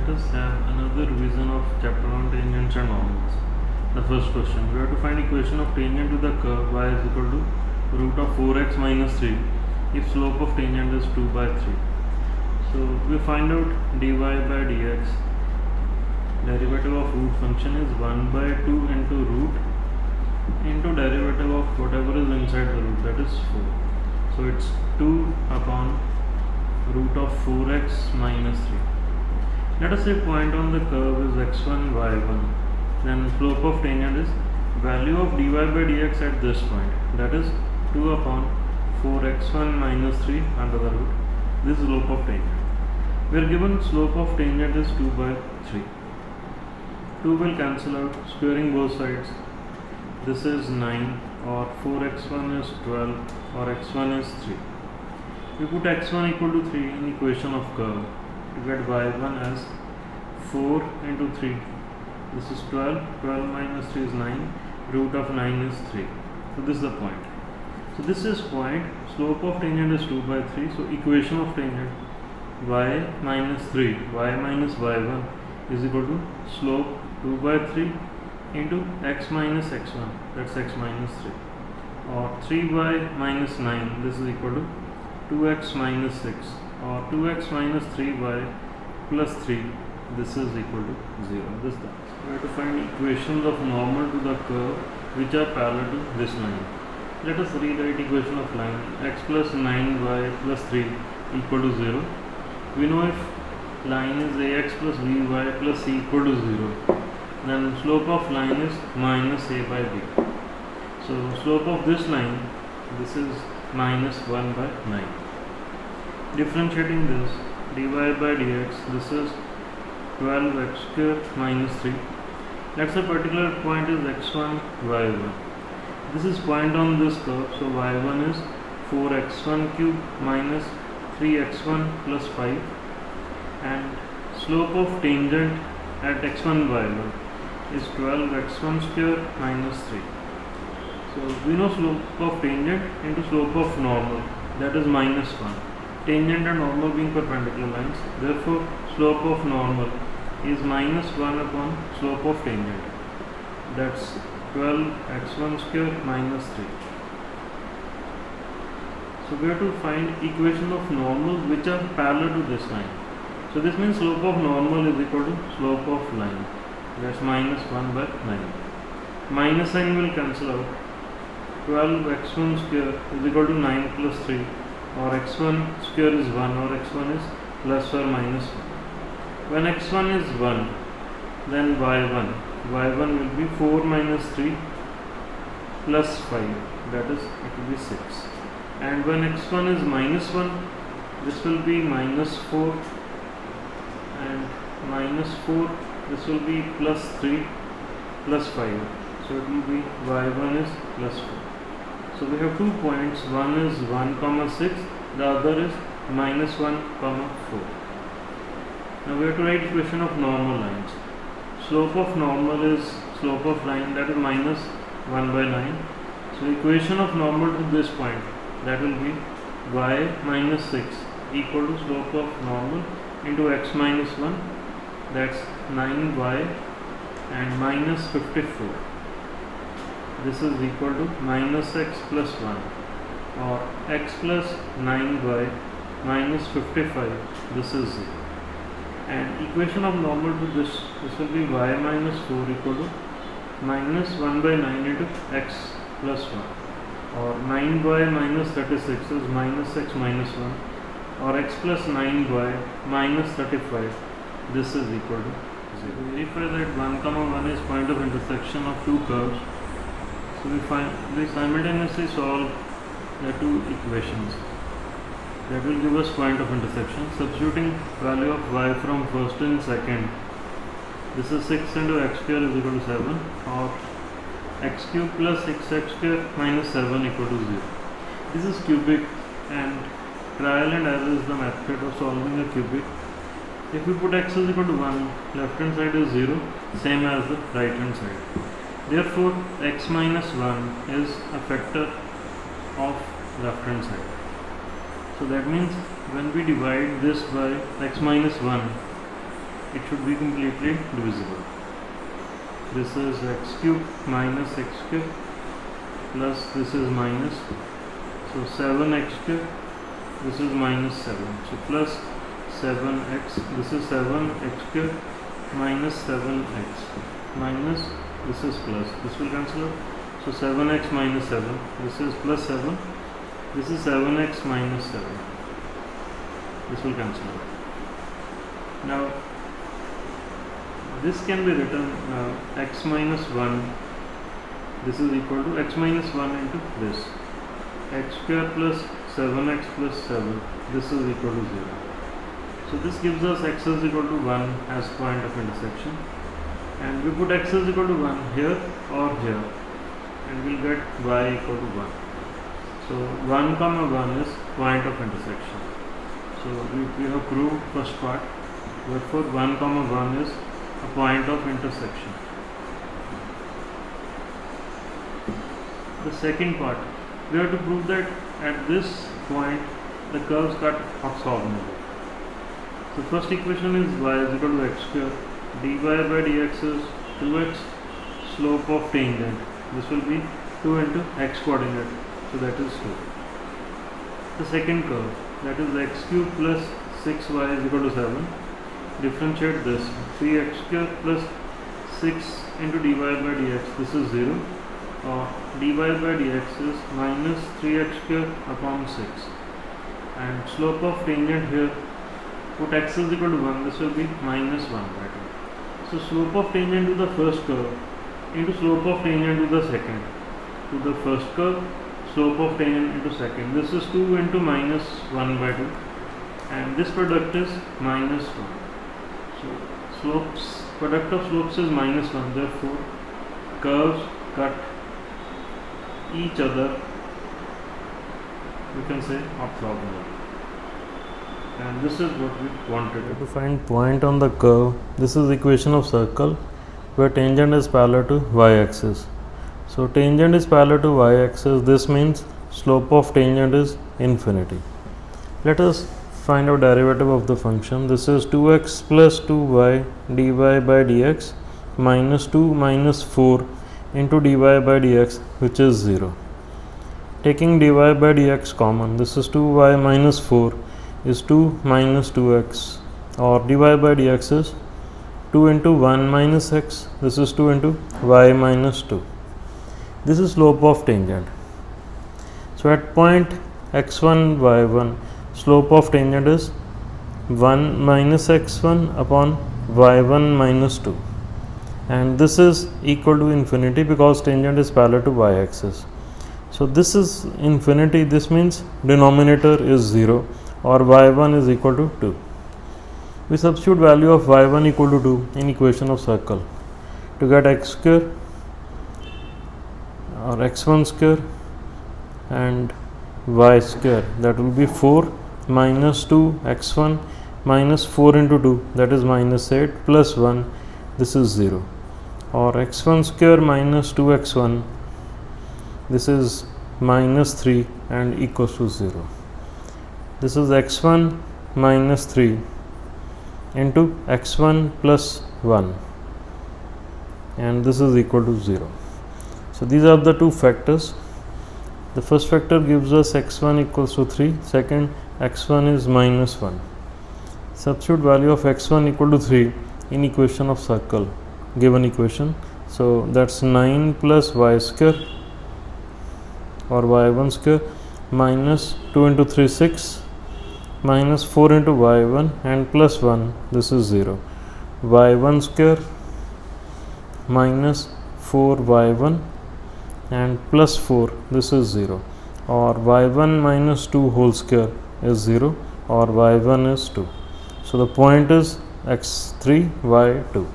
Let us have another revision of chapter on tangents and normals. The first question, we have to find equation of tangent to the curve y is equal to root of 4x minus 3 if slope of tangent is 2 by 3. So we find out dy by dx, derivative of root function is 1 by 2 into root into derivative of whatever is inside the root, that is 4. So it's 2 upon root of 4x minus 3. Let us say point on the curve is x1, y1. Then slope of tangent is value of dy by dx at this point, that is 2 upon 4x1 minus 3 under the root. This is slope of tangent. We are given slope of tangent is 2 by 3. 2 will cancel out, squaring both sides. This is 9, or 4x1 is 12, or x1 is 3. We put x1 equal to 3 in equation of curve to get y1 as 4 into 3. This is 12. 12 minus 3 is 9. Root of 9 is 3. So this is the point. So this is point. Slope of tangent is 2 by 3. So equation of tangent y minus 3, y minus y1 is equal to slope 2 by 3 into x minus x1. That's x minus 3. Or 3y minus 9. This is equal to 2x minus 6, or 2x minus 3y plus 3, this is equal to 0. This is the answer. We have to find equations of normal to the curve which are parallel to this line. Let us rewrite equation of line x plus 9y plus 3 equal to 0. We know if line is ax plus by plus c equal to 0, then slope of line is minus a by b. So slope of this line, this is minus 1 by 9. Differentiating this, dy by dx, this is 12x square minus 3. Let's say particular point is x1, y1. This is point on this curve, so y1 is 4x1 cube minus 3x1 plus 5, and slope of tangent at x1, y1 is 12x1 square minus 3. So we know slope of tangent into slope of normal, that is minus 1. Tangent and normal being perpendicular lines, therefore slope of normal is minus 1 upon slope of tangent. That's 12x1 square minus 3. So we have to find equation of normals which are parallel to this line. So this means slope of normal is equal to slope of line. That's minus 1 by 9. Minus sign will cancel out. 12x1 square is equal to 9 plus 3, or x1 square is 1, or x1 is plus or minus 1. When x1 is 1, then y1 will be 4 minus 3 plus 5, that is, it will be 6. And when x1 is minus 1, this will be minus 4, and minus 4, this will be plus 3 plus 5. So it will be y1 is plus 4. So we have 2 points, one is 1 comma 6, the other is minus 1 comma 4. Now we have to write equation of normal lines. Slope of normal is slope of line, that is minus 1 by 9. So equation of normal to this point, that will be y minus 6 equal to slope of normal into x minus 1, that's 9y, and minus 54. This is equal to minus x plus 1, or x plus 9y minus 55, this is 0. And equation of normal to this will be y minus 4 equal to minus 1 by 9 into x plus 1, or 9y minus 36 is minus x minus 1, or x plus 9y minus 35, this is equal to 0. Verify that 1 comma 1 is point of intersection of two curves. So we simultaneously solve the two equations. That will give us point of intersection. Substituting value of y from first and second. This is 6 into x square is equal to 7, or x cube plus 6x square minus 7 equal to 0. This is cubic, and trial and error is the method of solving a cubic. If we put x is equal to 1, left hand side is 0, same as the right hand side. Therefore, x minus 1 is a factor of left hand side. So that means when we divide this by x minus 1, it should be completely divisible. This is x cube minus x cube plus this is minus, so 7x cube, this is minus 7, so plus 7x, this is 7x cube minus 7x minus, this is plus, this will cancel out, so 7x minus 7, this is plus 7, this is 7x minus 7, this will cancel out. Now this can be written x minus 1, this is equal to x minus 1 into this, x square plus 7x plus 7, this is equal to 0. So this gives us x is equal to 1 as point of intersection, and we put x is equal to 1 here or here, and we'll get y equal to 1. So 1 comma 1 is point of intersection. So we have proved first part, therefore 1 comma 1 is a point of intersection. The second part, we have to prove that at this point the curves cut orthogonally. So first equation is y is equal to x square, dy by dx is 2x, slope of tangent, this will be 2 into x coordinate, so that is 2. The second curve, that is x cube plus 6y is equal to 7, differentiate this, 3x square plus 6 into dy by dx, this is 0, or dy by dx is minus 3x square upon 6, and slope of tangent here, put x is equal to 1, this will be minus 1 by 2. So slope of tangent to the first curve into slope of tangent to the second, to the first curve, slope of tangent into second, this is 2 into minus 1 by 2, and this product is minus 1. So slopes, product of slopes is minus 1, therefore curves cut each other, we can say orthogonally, and this is what we wanted. To find point on the curve, this is equation of circle where tangent is parallel to y-axis. So tangent is parallel to y-axis, this means slope of tangent is infinity. Let us find out derivative of the function. This is 2x plus 2y dy by dx minus 2 minus 4 into dy by dx, which is 0. Taking dy by dx common, this is 2y minus 4 is 2 minus 2x, or dy by dx is 2 into 1 minus x, this is 2 into y minus 2. This is slope of tangent. So at point x1 y1, slope of tangent is 1 minus x1 upon y1 minus 2, and this is equal to infinity because tangent is parallel to y-axis. So this is infinity, this means denominator is 0, or y1 is equal to 2. We substitute value of y1 equal to 2 in equation of circle to get x square or x1 square and y square, that will be 4 minus 2 x1 minus 4 into 2, that is minus 8 plus 1, this is 0, or x1 square minus 2x1, this is minus 3 and equals to 0. This is x1 minus 3 into x1 plus 1, and this is equal to 0. So these are the two factors. The first factor gives us x1 equals to 3, second x1 is minus 1. Substitute value of x1 equal to 3 in equation of circle, given equation. So that's 9 plus y square or y1 square minus 2 into 3 6 minus 4 into y1 and plus 1, this is 0. y1 square minus 4y1 and plus 4, this is 0, or y1 minus 2 whole square is 0, or y1 is 2. So the point is x3 y2.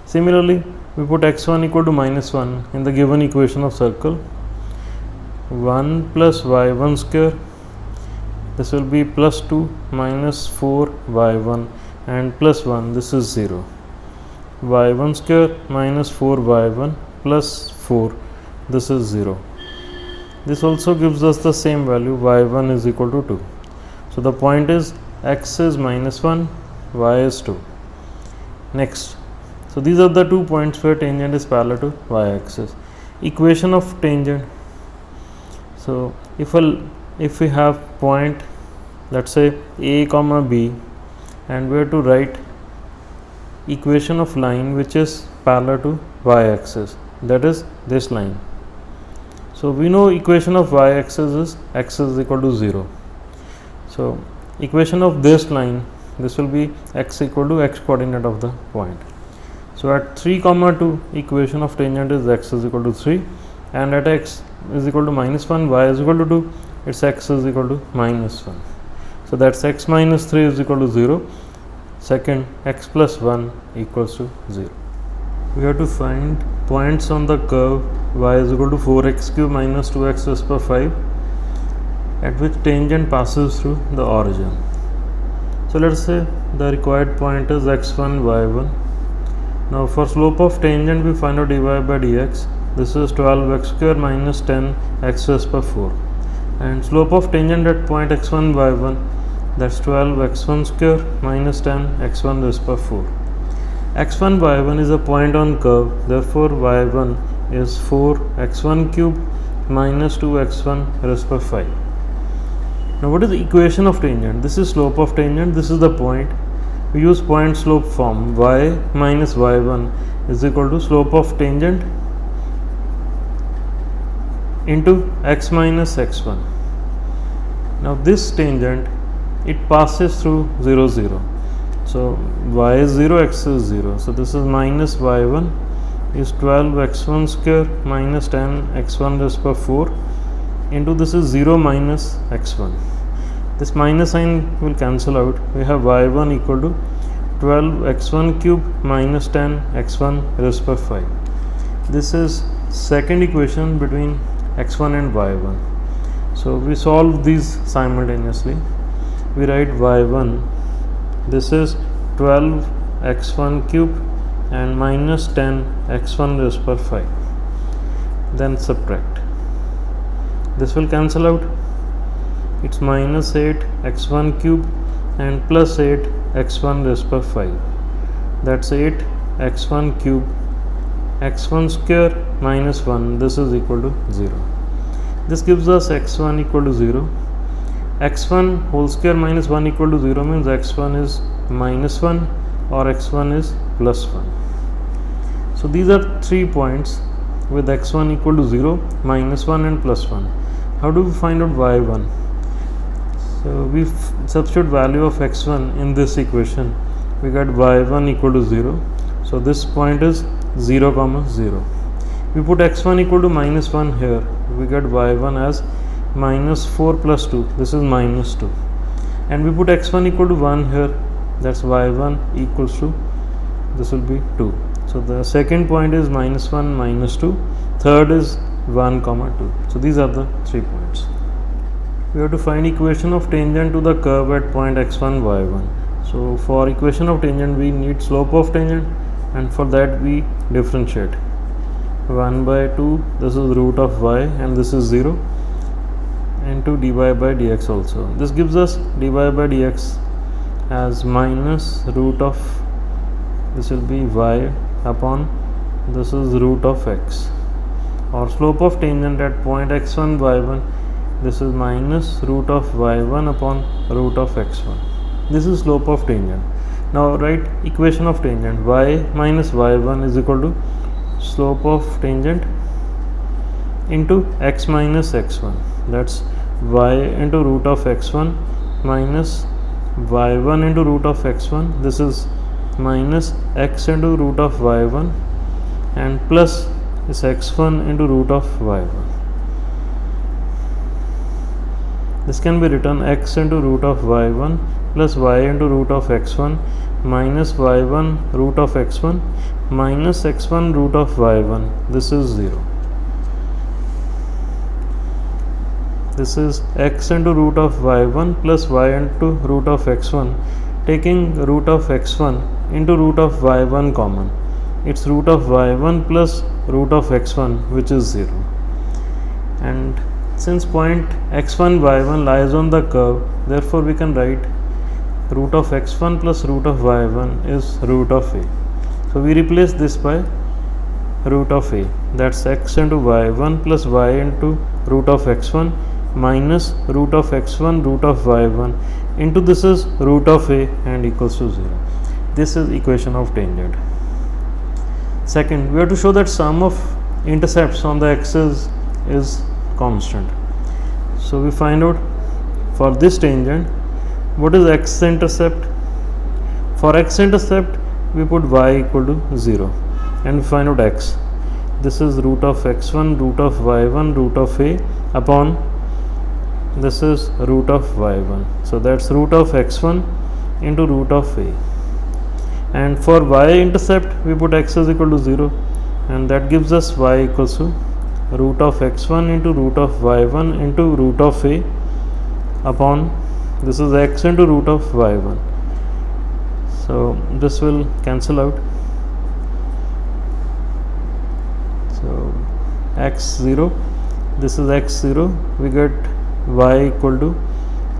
Similarly, we put x1 equal to minus 1 in the given equation of circle. 1 plus y1 square, this will be plus 2 minus 4 y1 and plus 1, this is 0. y1 square minus 4 y1 plus 4, this is 0. This also gives us the same value, y1 is equal to 2. So the point is x is minus 1, y is 2. Next, so these are the 2 points where tangent is parallel to y-axis. Equation of tangent. So if we have point, let's say a comma b, and we have to write equation of line which is parallel to y-axis, that is this line. So we know equation of y-axis is x is equal to 0. So equation of this line, this will be x equal to x coordinate of the point. So at 3 comma 2, equation of tangent is x is equal to 3, and at x is equal to minus 1, y is equal to 2, its x is equal to minus 1. So that's x minus 3 is equal to 0. Second, x plus 1 equals to 0. We have to find points on the curve y is equal to 4x cube minus 2x raised to 5 at which tangent passes through the origin. So let's say the required point is x1, y1. Now for slope of tangent we find out dy by dx. This is 12x square minus 10x raised to 4. And slope of tangent at point x1, y1, that's 12x1 square minus 10x1 raised to 4. x1, y1 is a point on curve, therefore y1 is 4x1 cube minus 2x1 raised to 5. Now what is the equation of tangent? This is slope of tangent, this is the point. We use point slope form. Y minus y1 is equal to slope of tangent into x minus x1. Now this tangent, it passes through 0, 0. So y is 0, x is 0. So this is minus y1 is 12x1 square minus 10x1 raised to 4 into this is 0 minus x1. This minus sign will cancel out. We have y1 equal to 12x1 cube minus 10x1 raised to 5. This is second equation between x1 and y1. So we solve these simultaneously. We write y1, this is 12x1 cube and minus 10x1 raised to 5. Then subtract. This will cancel out. It's minus 8x1 cube and plus 8x1 raised to 5. That's 8x1 cube, x1 square minus 1, this is equal to 0. This gives us x1 equal to 0. x1 whole square minus 1 equal to 0 means x1 is minus 1 or x1 is plus 1. So these are 3 points with x1 equal to 0, minus 1 and plus 1. How do we find out y1? So we substitute value of x1 in this equation. We got y1 equal to 0. So this point is 0 comma 0. We put x1 equal to minus 1 here. We get y1 as minus 4 plus 2. This is minus 2. And we put x1 equal to 1 here. That's y1 equals to, this will be 2. So the second point is minus 1, minus 2. Third is 1 comma 2. So these are the 3 points. We have to find equation of tangent to the curve at point x1, y1. So for equation of tangent we need slope of tangent, and for that we differentiate. 1 by 2, this is root of y and this is 0, into dy by dx also. This gives us dy by dx as minus root of, this will be y upon, this is root of x. Or slope of tangent at point x1, y1, this is minus root of y1 upon root of x1. This is slope of tangent. Now write equation of tangent. Y minus y1 is equal to slope of tangent into x minus x1. That's y into root of x1 minus y1 into root of x1. This is minus x into root of y1 and plus is x1 into root of y1. This can be written x into root of y1 plus y into root of x1 minus y1 root of x1 minus x1 root of y1. This is 0. This is x into root of y1 plus y into root of x1, taking root of x1 into root of y1 common. It's root of y1 plus root of x1, which is 0. And since point x1, y1 lies on the curve, therefore we can write root of x1 plus root of y1 is root of a. So we replace this by root of a, that's x into y1 plus y into root of x1 minus root of x1 root of y1 into this is root of a and equals to 0. This is equation of tangent. Second, we have to show that sum of intercepts on the axis is constant. So we find out for this tangent what is x-intercept. For x-intercept we put y equal to 0 and we find out x. This is root of x1 root of y1 root of a upon this is root of y1. So that's root of x1 into root of a. And for y-intercept we put x is equal to 0 and that gives us y equals to root of x1 into root of y1 into root of a upon this is x into root of y1. So this will cancel out. So x0, this is x0, we get y equal to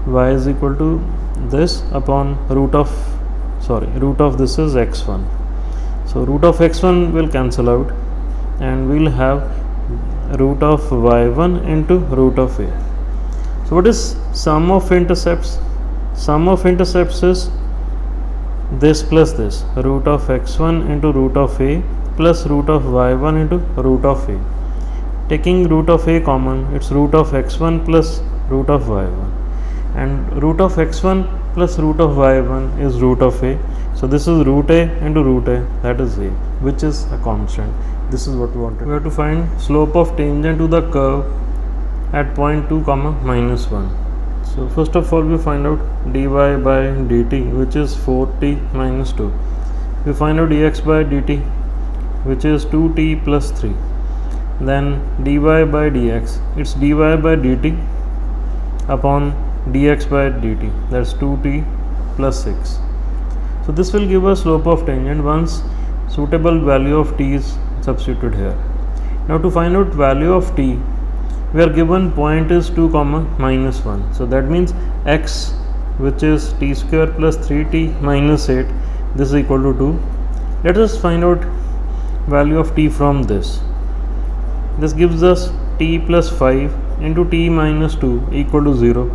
y is equal to this upon root of this is x1. So root of x1 will cancel out and we will have root of y1 into root of a. So what is sum of intercepts? Sum of intercepts is this plus this, root of x1 into root of a plus root of y1 into root of a. Taking root of a common, it's root of x1 plus root of y1, and root of x1 plus root of y1 is root of a. So this is root a into root a, that is a, which is a constant. This is what we wanted. We have to find slope of tangent to the curve at point 2 comma minus 1. So first of all we find out dy by dt, which is 4t minus 2. We find out dx by dt, which is 2t plus 3. Then dy by dx, it's dy by dt upon dx by dt, that's 2t plus 6. So this will give a slope of tangent once suitable value of t is substituted here. Now to find out value of t, we are given point is 2 comma minus 1. So that means x, which is t square plus 3t minus 8, this is equal to 2. Let us find out value of t from this. This gives us t plus 5 into t minus 2 equal to 0.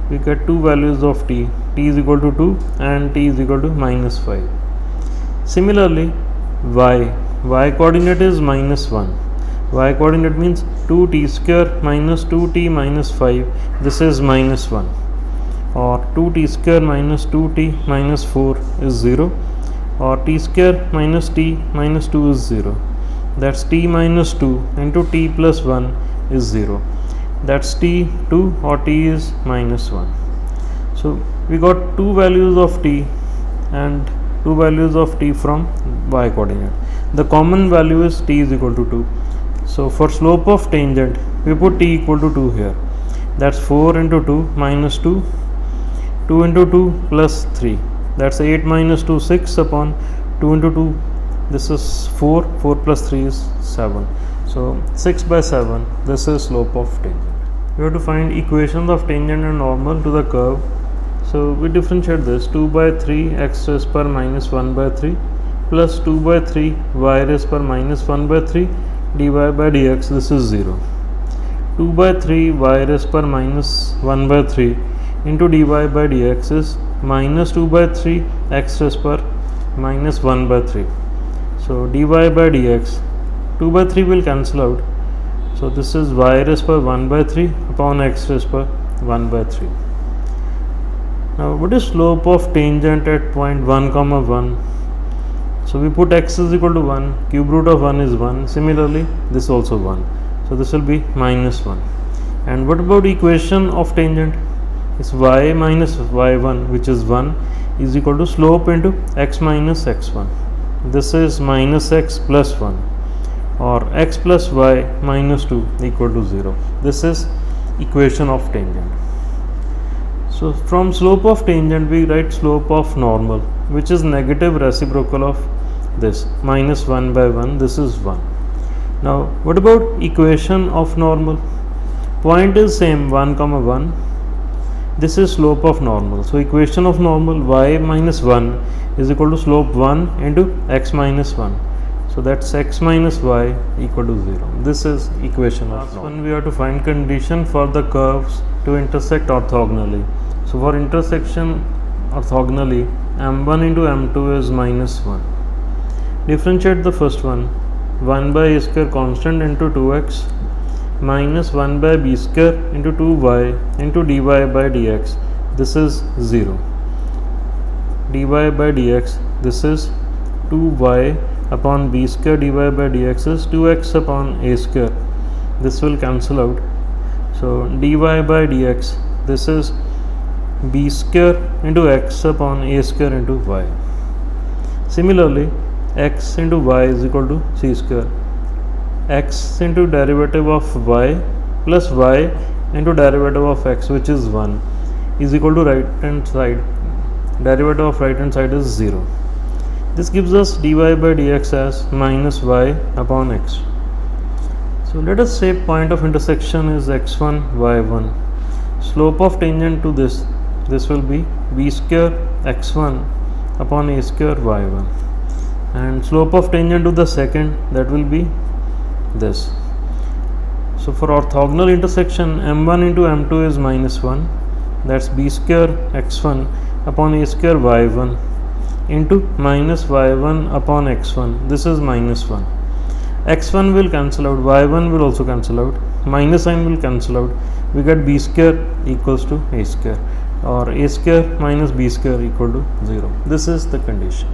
We get two values of t is equal to 2 and t is equal to minus 5. Similarly, y coordinate is minus 1. Y coordinate means 2t square minus 2t minus 5, this is minus 1, or 2t square minus 2t minus 4 is 0, or t square minus t minus 2 is 0. That's t minus 2 into t plus 1 is 0. That's t2 or t is minus 1. So we got two values of t and two values of t from y coordinate. The common value is t is equal to 2. So for slope of tangent we put t equal to 2 here. That's 4 into 2 minus 2, 2 into 2 plus 3. That's 8 minus 2, 6 upon 2 into 2. This is 4, 4 plus 3 is 7. So 6 by 7, this is slope of tangent. We have to find equations of tangent and normal to the curve. So we differentiate this 2 by 3 x raised per minus 1 by 3 plus 2 by 3 y raised per minus 1 by 3 dy by dx, this is 0. 2 by 3 y raised per minus 1 by 3 into dy by dx is minus 2 by 3 x raised per minus 1 by 3. So dy by dx, 2 by 3 will cancel out. So this is y raised per 1 by 3 upon x raised per 1 by 3. Now what is slope of tangent at point 1 comma 1? So we put x is equal to 1, cube root of 1 is 1, similarly this also 1. So this will be minus 1. And what about equation of tangent? It's y minus y1, which is 1, is equal to slope into x minus x1. This is minus x plus 1, or x plus y minus 2 equal to 0. This is equation of tangent. So from slope of tangent we write slope of normal, which is negative reciprocal of this minus 1 by 1, this is 1. Now what about equation of normal? Point is same 1 comma 1, This is slope of normal. So equation of normal, y minus 1 is equal to slope 1 into x minus 1. So that's x minus y equal to 0. This is equation of normal. One we have to find condition for the curves to intersect orthogonally. So for intersection orthogonally, m1 into m2 is minus 1. Differentiate the first one, 1 by a square constant into 2x minus 1 by b square into 2y into dy by dx. This is 0. dy by dx, this is 2y upon b square dy by dx is 2x upon a square. This will cancel out. So dy by dx, this is b square into x upon a square into y. Similarly, x into y is equal to c square. X into derivative of y plus y into derivative of x, which is 1, is equal to right hand side. Derivative of right hand side is 0. This gives us dy by dx as minus y upon x. So let us say point of intersection is x1, y1. Slope of tangent to this will be b square x1 upon a square y1. And slope of tangent to the second, that will be this. So for orthogonal intersection, m1 into m2 is minus 1. That's b square x1 upon a square y1 into minus y1 upon x1. This is minus 1. x1 will cancel out, y1 will also cancel out, minus sign will cancel out. We get b square equals to a square, or a square minus b square equal to 0. This is the condition.